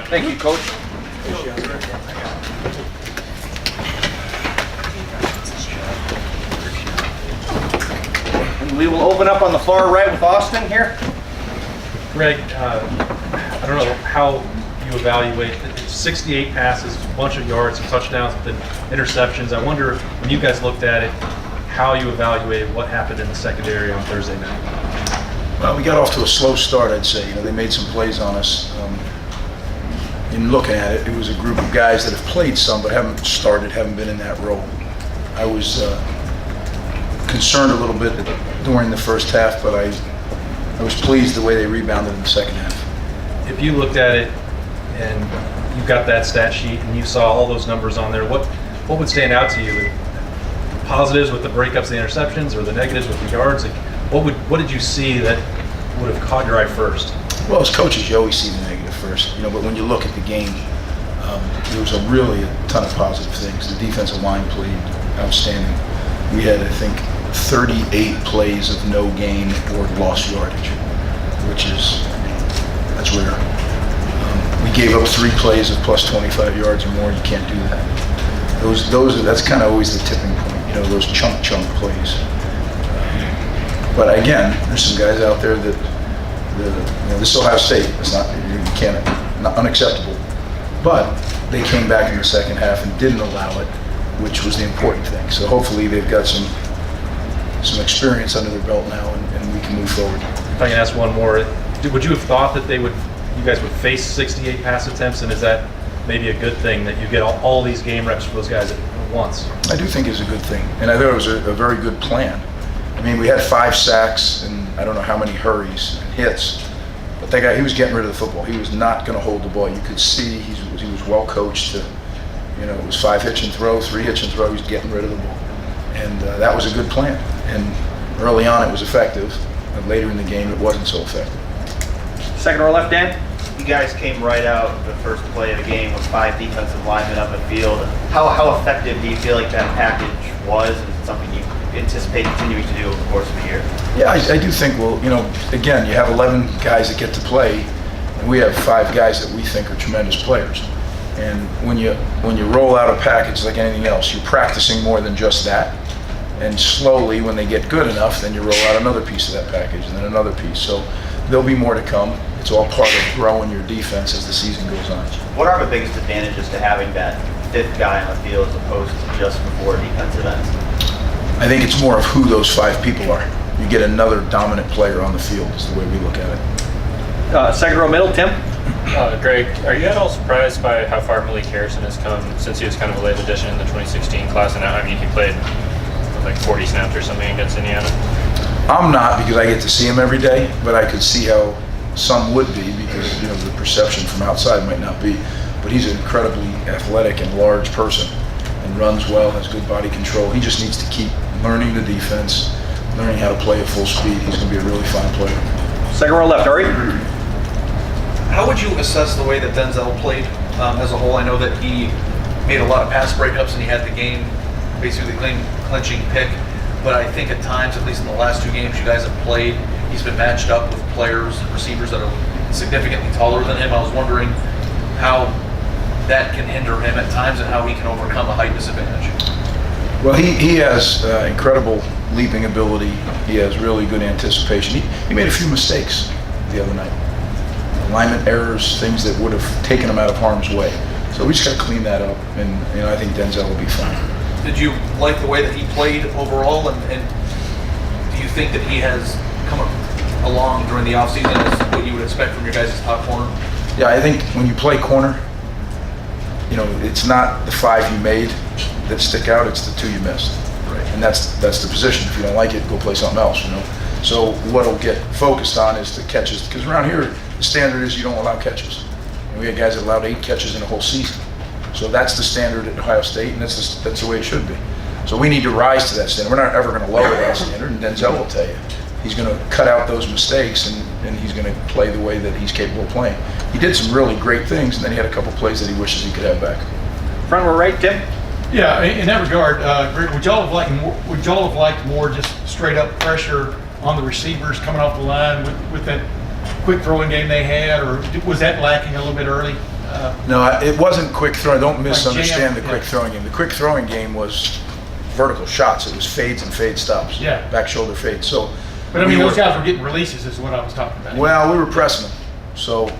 Thank you, Coach. And we will open up on the far right with Austin here. Greg, I don't know how you evaluate it's 68 passes, a bunch of yards, some touchdowns, but then interceptions. I wonder, when you guys looked at it, how you evaluated what happened in the secondary on Thursday night. Well, we got off to a slow start, I'd say. They made some plays on us. In looking at it, it was a group of guys that have played some but haven't been in that role. I was concerned a little bit during the first half, but I was pleased the way they rebounded in the second half. If you looked at it and you got that stat sheet and you saw all those numbers on there, what would stand out to you? The positives with the breakups, the interceptions, or the negatives with the yards? Like, what did you see that would have caught your eye first? Well, as coaches, you always see the negative first, but when you look at the game, there was really a ton of positive things. The defensive line played outstanding. We had, I think, 38 plays of no gain or lost yardage, that's rare. We gave up 3 plays of plus 25 yards or more. You can't do that. That's kind of always the tipping point, those chunk plays. But again, there's some guys out there that, this is Ohio State. It's not unacceptable. But they came back in the second half and didn't allow it, which was the important thing. So hopefully they've got some experience under their belt now, and we can move forward. If I can ask one more, would you have thought that you guys would face 68 pass attempts, and is that maybe a good thing that you get all these game reps for those guys at once? I do think it's a good thing, and I thought it was a very good plan. I mean, we had 5 sacks and I don't know how many hurries and hits, but that guy, he was getting rid of the football. He was not going to hold the ball. You could see he was well coached. It was 5 hitch and throw, 3 hitch and throw. He was getting rid of the ball, and that was a good plan. And early on, it was effective. But later in the game, it wasn't so effective. Second row left, Dan. You guys came right out the first play of the game with 5 defensive linemen up the field. How effective do you feel like that package was, and is it something you anticipate continuing to do over the course of the year? Yeah, I do think, again, you have 11 guys that get to play, and we have 5 guys that we think are tremendous players. And when you roll out a package like anything else, you're practicing more than just that. And slowly, when they get good enough, then you roll out another piece of that package and then another piece. So there'll be more to come. It's all part of growing your defense as the season goes on. What are the biggest advantages to having that 5th guy on the field as opposed to just 4 defensive ends? I think it's more of who those 5 people are. You get another dominant player on the field is the way we look at it. Second row middle, Tim. Greg, are you at all surprised by how far Malik Harrison has come since he was kind of a late addition in the 2016 class? And I mean, he played like 40 snaps or something against Indiana. I'm not, because I get to see him every day, but I could see how some would be because the perception from outside might not be. But he's an incredibly athletic and large person and runs well, has good body control. He just needs to keep learning the defense, learning how to play at full speed. He's going to be a really fine player. Second row left, Ari. How would you assess the way that Denzel played as a whole? I know that he made a lot of pass breakups and he had the game basically clinching pick, but I think at times, at least in the last 2 games you guys have played, he's been matched up with receivers that are significantly taller than him. I was wondering how that can hinder him at times and how he can overcome a height disadvantage. Well, he has incredible leaping ability. He has really good anticipation. He made a few mistakes the other night. Alignment errors, things that would have taken him out of harm's way. So we just got to clean that up, and I think Denzel will be fine. Did you like the way that he played overall, and do you think that he has come along during the offseason as what you would expect from your guys' top corner? Yeah, I think when you play corner, it's not the 5 you made that stick out, it's the 2 you missed. Right. And that's the position. If you don't like it, go play something else, So what'll get focused on is the catches, because around here, the standard is you don't allow catches. And we had guys that allowed 8 catches in a whole season. So that's the standard at Ohio State, and that's the way it should be. So we need to rise to that standard. We're not ever going to lower that standard, and Denzel will tell you. He's going to cut out those mistakes, and he's going to play the way that he's capable of playing. He did some really great things, and then he had a couple plays that he wishes he could have back. Front row right, Tim. Yeah, in that regard, Greg, would y'all have liked more just straight up pressure on the receivers coming off the line with that quick throwing game they had, or was that lacking a little bit early? No, it wasn't quick throwing. Don't misunderstand the jam, quick yeah. throwing game. The quick throwing game was vertical shots. It was fades and fade stops. Yeah. Back shoulder fade. So, But I mean, we those were- guys were getting releases is what I was talking about. Well, we were pressing them. So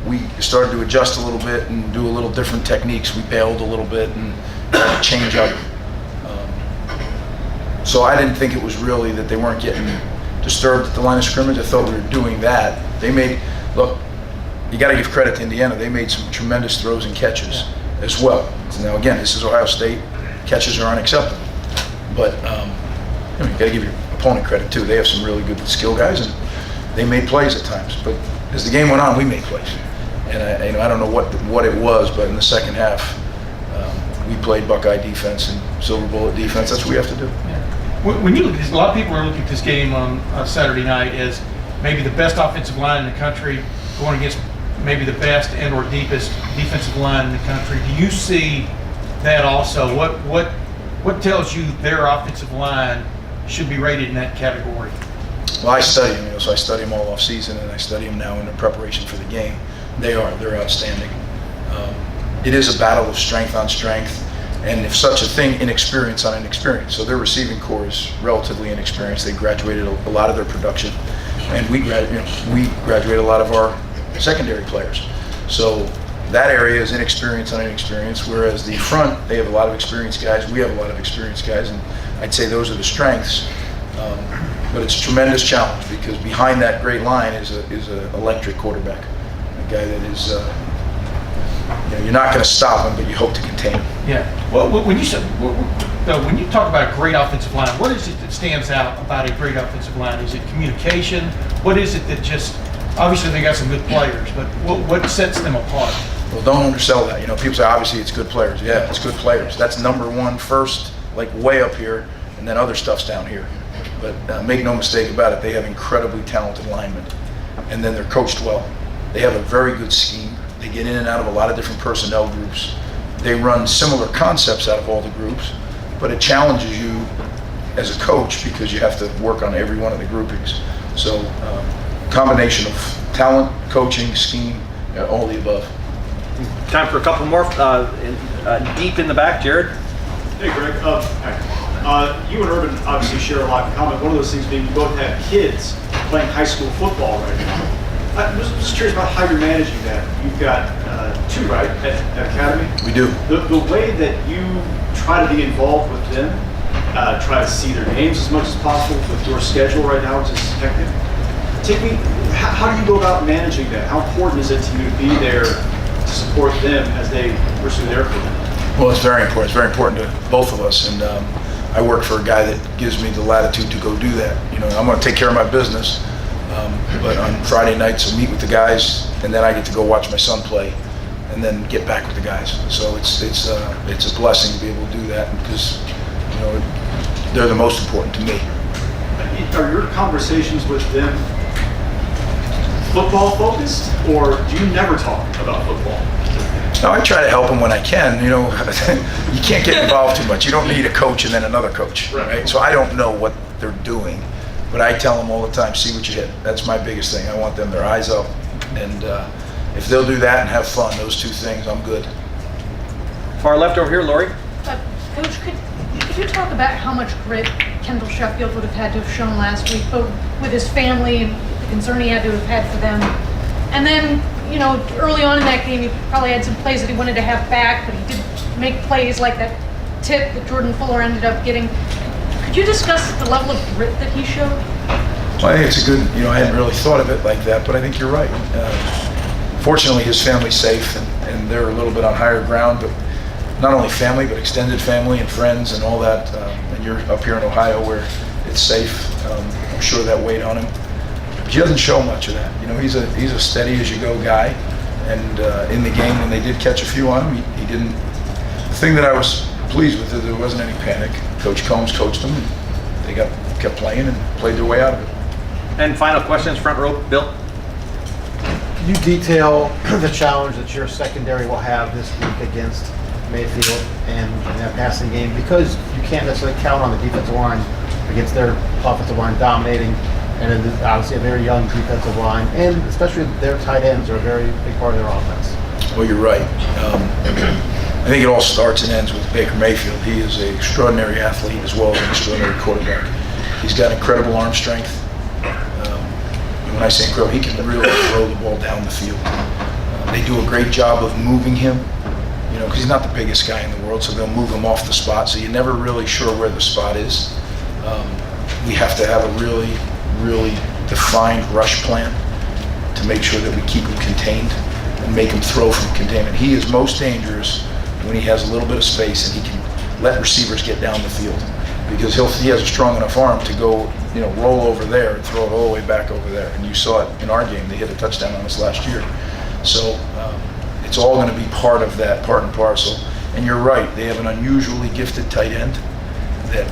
we started to adjust a little bit and do a little different techniques. We bailed a little bit and change up. So I didn't think it was really that they weren't getting disturbed at the line of scrimmage. I thought we were doing that. Look, you got to give credit to Indiana. They made some tremendous throws and catches as well. So now again, this is Ohio State. Catches are unacceptable. But you got to give your opponent credit too. They have some really good skill guys, and they made plays at times. But as the game went on, we made plays. And I don't know what it was, but in the second half, we played Buckeye defense and Silver Bullet defense. That's what we have to do. Yeah. When you look at this, a lot of people are looking at this game on Saturday night as maybe the best offensive line in the country going against maybe the best and or deepest defensive line in the country. Do you see that also? What tells you their offensive line should be rated in that category? Well, I study them, so I study them all off season, and I study them now in the preparation for the game. They're outstanding. It is a battle of strength on strength, and if such a thing, inexperience on inexperience. So their receiving core is relatively inexperienced. They graduated a lot of their production, and we graduated a lot of our secondary players. So that area is inexperience on inexperience, whereas the front, they have a lot of experienced guys. We have a lot of experienced guys, and I'd say those are the strengths. But it's a tremendous challenge because behind that great line is an electric quarterback, a guy that is you're not going to stop him, but you hope to contain him. Yeah. Well, when you talk about a great offensive line, what is it that stands out about a great offensive line? Is it communication? What is it that just obviously they got some good players, but what sets them apart? Well, don't undersell that. People say obviously it's good players. Yeah, it's good players. That's number one first, like way up here, and then other stuff's down here. But make no mistake about it, they have incredibly talented linemen, and then they're coached well. They have a very good scheme. They get in and out of a lot of different personnel groups. They run similar concepts out of all the groups, but it challenges you as a coach because you have to work on every one of the groupings. So combination of talent, coaching, scheme, all the above. Time for a couple more. Deep in the back, Jared. Hey, Greg. You and Urban obviously share a lot in common. One of those things being you both have kids playing high school football right now. I was just curious about how you're managing that. You've got two, right, at Academy? We do. The way that you try to be involved with them, try to see their games as much as possible with your schedule right now, which is hectic. How do you go about managing that? How important is it to you to be there to support them as they pursue their career? Well, it's very important. It's very important to both of us, and I work for a guy that gives me the latitude to go do that. I'm going to take care of my business, but on Friday nights I meet with the guys, and then I get to go watch my son play, and then get back with the guys. So it's a blessing to be able to do that because they're the most important to me. Are your conversations with them football focused, or do you never talk about football? No, I try to help them when I can. You can't get involved too much. You don't need a coach and then another coach, right? So I don't know what they're doing, but I tell them all the time, see what you hit. That's my biggest thing. I want them their eyes up, and if they'll do that and have fun, those two things, I'm good. Far left over here, Lori. Coach, could you talk about how much grit Kendall Sheffield would have had to have shown last week, both with his family and the concern he had to have had for them? And then, early on in that game, he probably had some plays that he wanted to have back, but he did make plays like that tip that Jordan Fuller ended up getting. Could you discuss the level of grit that he showed? Well, I think it's a good, I hadn't really thought of it like that, but I think you're right. Fortunately, his family's safe, and they're a little bit on higher ground, but not only family, but extended family and friends and all that. And you're up here in Ohio where it's safe. I'm sure that weighed on him. But he doesn't show much of that. He's a steady-as-you-go guy. And in the game, when they did catch a few on him, he didn't. The thing that I was pleased with is there wasn't any panic. Coach Combs coached them, and they kept playing and played their way out of it. And final questions, front row, Bill. Can you detail the challenge that your secondary will have this week against Mayfield and that passing game? Because you can't necessarily count on the defensive line against their offensive line dominating And it is obviously a very young defensive line, and especially their tight ends are a very big part of their offense. Well, you're right. I think it all starts and ends with Baker Mayfield. He is an extraordinary athlete as well as an extraordinary quarterback. He's got incredible arm strength. And when I say incredible, he can really throw the ball down the field. They do a great job of moving him, because he's not the biggest guy in the world, so they'll move him off the spot, so you're never really sure where the spot is. We have to have a really, really defined rush plan to make sure that we keep him contained and make him throw from containment. He is most dangerous when he has a little bit of space and he can let receivers get down the field, because he has a strong enough arm to go, roll over there and throw it all the way back over there. And you saw it in our game. They hit a touchdown on us last year. So it's all going to be part of that, part and parcel. And you're right, they have an unusually gifted tight end that,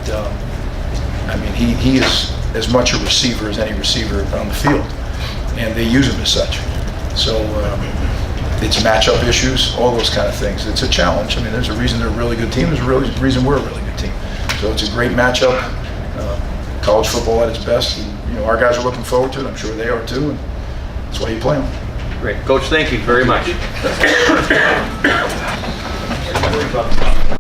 he is as much a receiver as any receiver on the field, and they use him as such. So it's matchup issues, all those kind of things. It's a challenge. There's a reason they're a really good team. There's a reason we're a really good team. So it's a great matchup. College football at its best. And, our guys are looking forward to it. I'm sure they are too. And that's why you play them. Great. Coach, thank you very much.